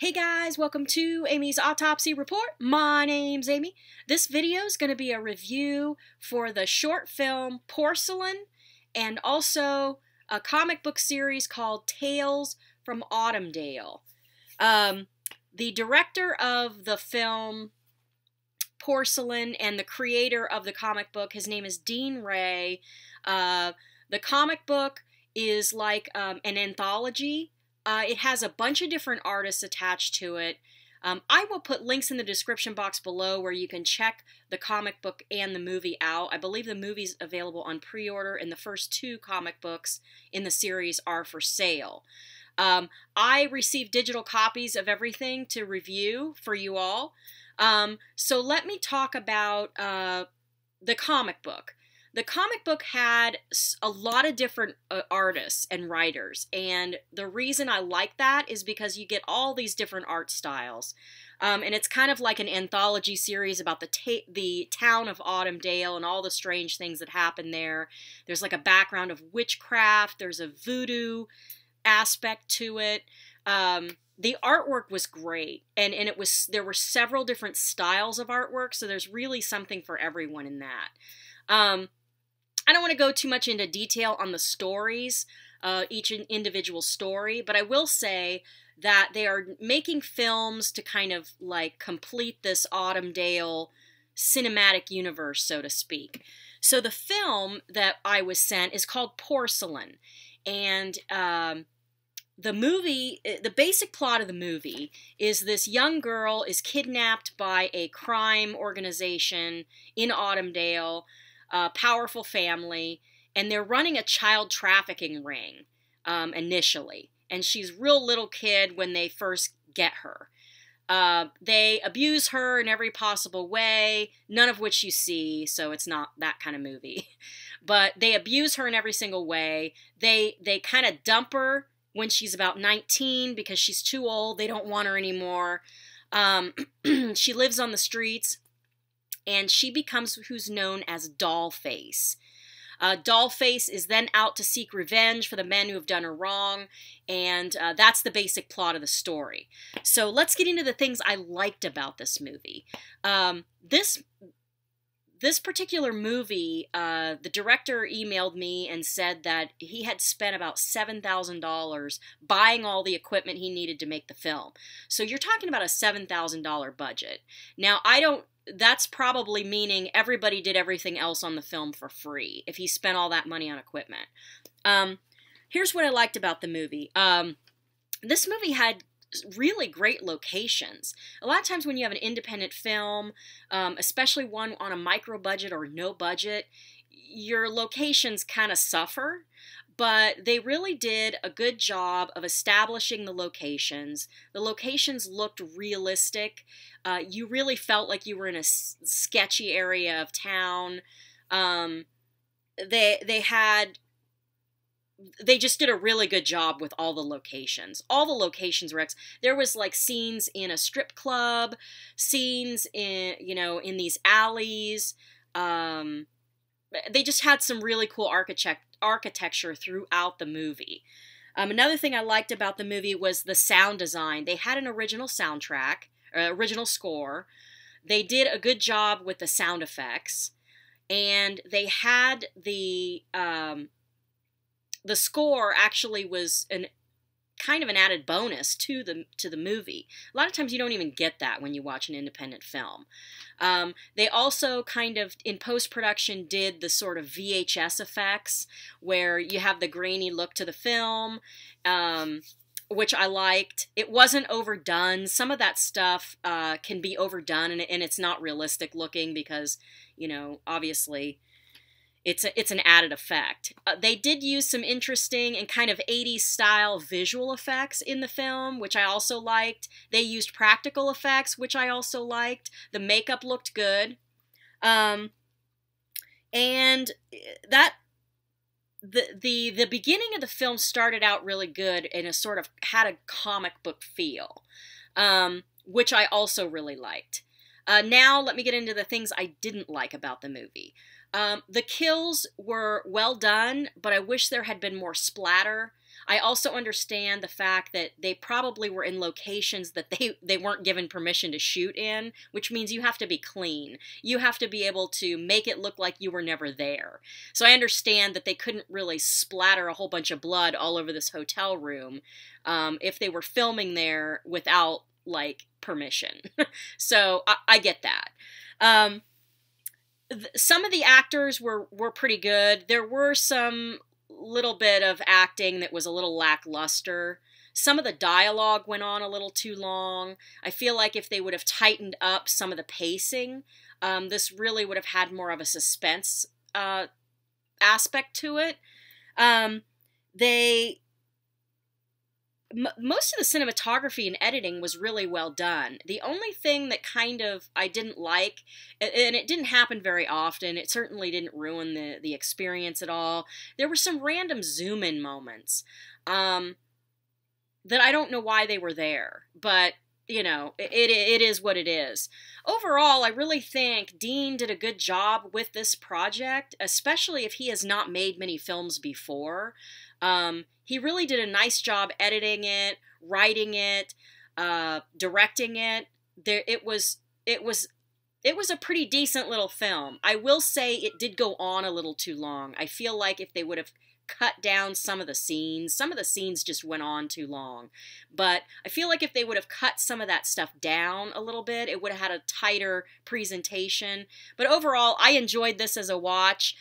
Hey guys, welcome to Amy's Autopsy Report. My name's Amy. This video is going to be a review for the short film Porcelain and also a comic book series called Tales from Autumndale. The director of the film Porcelain and the creator of the comic book, his name is Dean Ray. The comic book is like an anthology. It has a bunch of different artists attached to it. I will put links in the description box below where you can check the comic book and the movie out. I believe the movie's available on pre-order, and the first two comic books in the series are for sale. I received digital copies of everything to review for you all. So let me talk about the comic book. The comic book had a lot of different artists and writers, and the reason I like that is because you get all these different art styles. And it's kind of like an anthology series about the town of Autumndale and all the strange things that happen there. There's like a background of witchcraft, there's a voodoo aspect to it. The artwork was great, and there were several different styles of artwork, so there's really something for everyone in that. I don't want to go too much into detail on the stories, each individual story, but I will say that they are making films to kind of like complete this Autumndale cinematic universe, so to speak. So the film that I was sent is called Porcelain, and the basic plot of the movie is this young girl is kidnapped by a crime organization in Autumndale, a powerful family, and they're running a child trafficking ring initially. And she's a real little kid when they first get her. They abuse her in every possible way, none of which you see, so it's not that kind of movie. But they abuse her in every single way. They kind of dump her when she's about 19 because she's too old. They don't want her anymore. She lives on the streets, and she becomes who's known as Dollface. Dollface is then out to seek revenge for the men who have done her wrong, and that's the basic plot of the story. So let's get into the things I liked about this movie. This particular movie, the director emailed me and said that he had spent about $7,000 buying all the equipment he needed to make the film. So you're talking about a $7,000 budget. Now, that's probably meaning everybody did everything else on the film for free if he spent all that money on equipment. Here's what I liked about the movie. This movie had really great locations. A lot of times when you have an independent film, especially one on a micro budget or no budget, your locations kind of suffer. But they really did a good job of establishing the locations. The locations looked realistic. You really felt like you were in a sketchy area of town. They just did a really good job with all the locations. All the locations were there was like scenes in a strip club, scenes in in these alleys. They just had some really cool architecture throughout the movie. Another thing I liked about the movie was the sound design. They had an original soundtrack, original score. They did a good job with the sound effects, and they had the score actually was kind of an added bonus to the movie. A lot of times you don't even get that when you watch an independent film. They also kind of, in post-production, did the sort of VHS effects where you have the grainy look to the film, which I liked. It wasn't overdone. Some of that stuff can be overdone, and it's not realistic looking because, obviously it's an added effect. They did use some interesting and kind of 80s style visual effects in the film, which I also liked. They used practical effects, which I also liked. The makeup looked good. And that the beginning of the film started out really good and a sort of had a comic book feel, which I also really liked. Now let me get into the things I didn't like about the movie. The kills were well done, but I wish there had been more splatter. I also understand the fact that they probably were in locations that they weren't given permission to shoot in, which means you have to be clean. You have to be able to make it look like you were never there. So I understand that they couldn't really splatter a whole bunch of blood all over this hotel room if they were filming there without, like, permission. So I get that. Some of the actors were pretty good. There were some little bit of acting that was a little lackluster. Some of the dialogue went on a little too long. I feel like if they would have tightened up some of the pacing, this really would have had more of a suspense aspect to it. Most of the cinematography and editing was really well done. The only thing that kind of I didn't like, and it didn't happen very often, it certainly didn't ruin the experience at all, there were some random zoom-in moments that I don't know why they were there, but, you know, it is what it is. Overall, I really think Dean did a good job with this project, especially if he has not made many films before. He really did a nice job editing it, writing it, directing it. It was a pretty decent little film. I will say it did go on a little too long. I feel like if they would have cut down some of the scenes just went on too long. But I feel like if they would have cut some of that stuff down a little bit, it would have had a tighter presentation. But overall, I enjoyed this as a watch.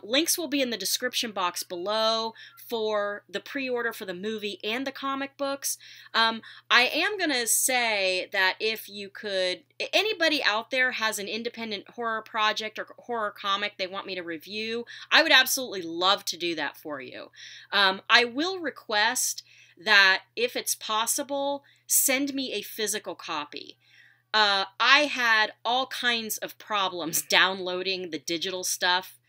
Links will be in the description box below for the pre-order for the movie and the comic books. I am going to say that if you could, anybody out there has an independent horror project or horror comic they want me to review, I would absolutely love to do that for you. I will request that if it's possible, send me a physical copy. I had all kinds of problems downloading the digital stuff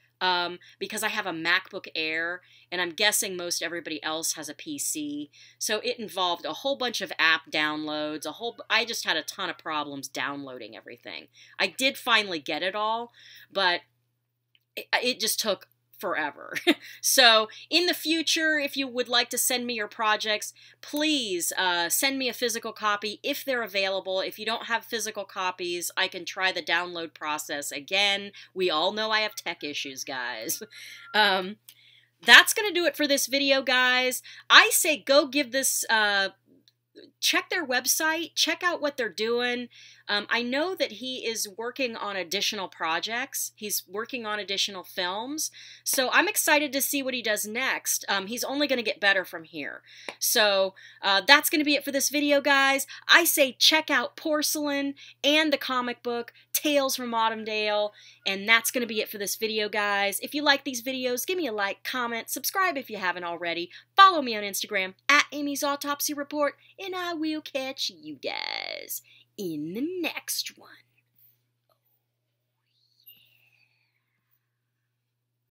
because I have a MacBook Air, and I'm guessing most everybody else has a PC. So it involved a whole bunch of app downloads, I just had a ton of problems downloading everything. I did finally get it all, but it just took forever. So in the future, if you would like to send me your projects, please send me a physical copy if they're available. If you don't have physical copies, I can try the download process again. We all know I have tech issues, guys. That's going to do it for this video, guys. I say go give this check their website, check out what they're doing. I know that he is working on additional projects. He's working on additional films. So I'm excited to see what he does next. He's only going to get better from here. So that's going to be it for this video, guys. I say check out Porcelain and the comic book, Tales from Autumndale. And that's going to be it for this video, guys. If you like these videos, give me a like, comment, subscribe if you haven't already. Follow me on Instagram @Amy's Autopsy Report. And I will catch you guys in the next one.